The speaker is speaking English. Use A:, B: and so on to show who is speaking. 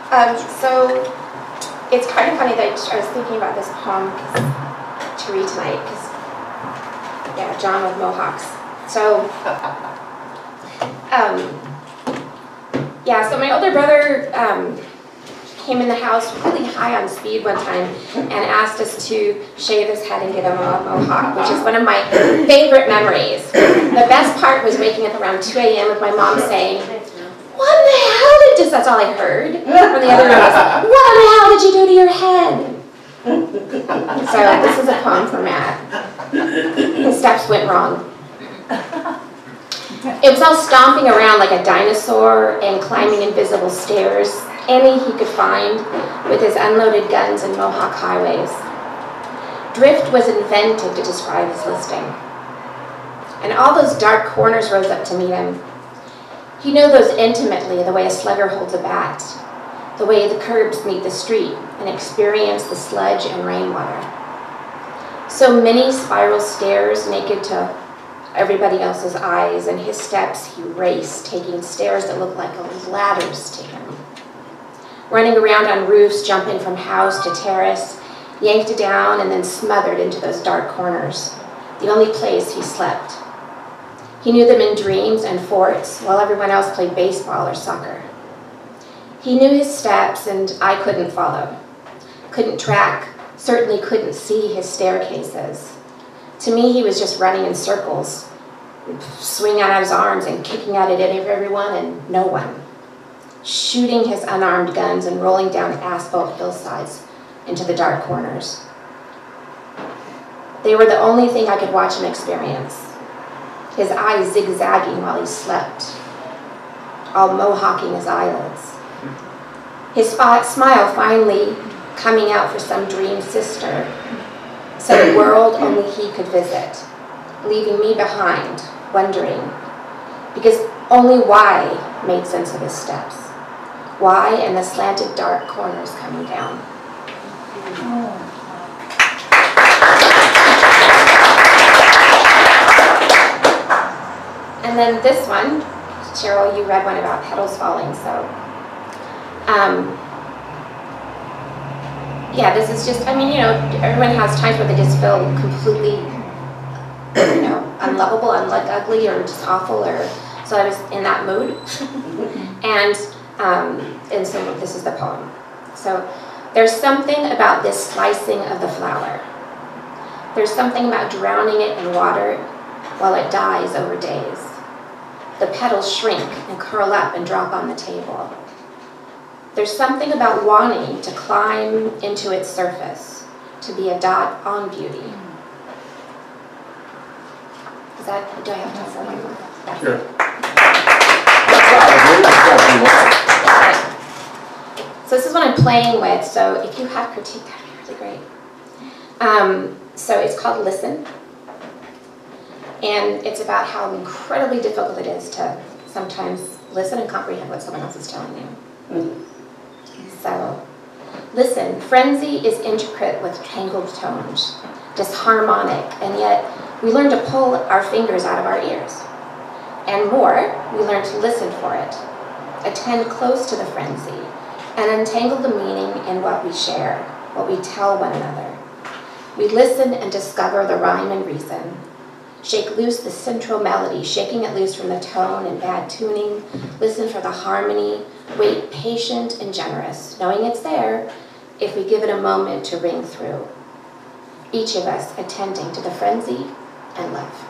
A: So it's kind of funny that I was thinking about this poem to read tonight, because, yeah, John with Mohawks. So, yeah, so my older brother came in the house really high on speed one time and asked us to shave his head and get him a mohawk, which is one of my favorite memories. The best part was waking up around 2 a.m. with my mom saying, "What the hell did you," that's all I heard from the other room, was, "What the hell did you do to your head?" So this is a poem for Matt. His steps went wrong. It was all stomping around like a dinosaur and climbing invisible stairs, any he could find, with his unloaded guns and Mohawk highways. Drift was invented to describe his listing. And all those dark corners rose up to meet him. He knew those intimately, the way a slugger holds a bat, the way the curbs meet the street, and experience the sludge and rainwater. So many spiral stairs naked to everybody else's eyes, and his steps he raced, taking stairs that looked like ladders to him. Running around on roofs, jumping from house to terrace, yanked down and then smothered into those dark corners, the only place he slept. He knew them in dreams and forts, while everyone else played baseball or soccer. He knew his steps, and I couldn't follow. Couldn't track, certainly couldn't see his staircases. To me, he was just running in circles, swinging out his arms and kicking at it at everyone and no one, shooting his unarmed guns and rolling down asphalt hillsides into the dark corners. They were the only thing I could watch and experience. His eyes zigzagging while he slept, all mohawking his eyelids. His smile finally coming out for some dream sister, some world only he could visit, leaving me behind, wondering, because only why made sense of his steps. Why and the slanted dark corners coming down. And then this one, Cheryl, you read one about petals falling, so yeah, this is just, I mean, you know, everyone has times where they just feel completely, you know, unlovable, ugly, or just awful, or, so I was in that mood. And so this is the poem. So there's something about this slicing of the flower. There's something about drowning it in water while it dies over days. The petals shrink and curl up and drop on the table. There's something about wanting to climb into its surface, to be a dot on beauty. Is that, do I have time for one more? That's
B: sure.
A: So this is what I'm playing with, so if you have critique, that'd be really great. So it's called Listen. And it's about how incredibly difficult it is to sometimes listen and comprehend what someone else is telling you. So, listen, frenzy is intricate with tangled tones, disharmonic, and yet we learn to pull our fingers out of our ears. And more, we learn to listen for it, attend close to the frenzy, and untangle the meaning in what we share, what we tell one another. We listen and discover the rhyme and reason, shake loose the central melody, shaking it loose from the tone and bad tuning, listen for the harmony, wait patient and generous, knowing it's there if we give it a moment to ring through. Each of us attending to the frenzy and love.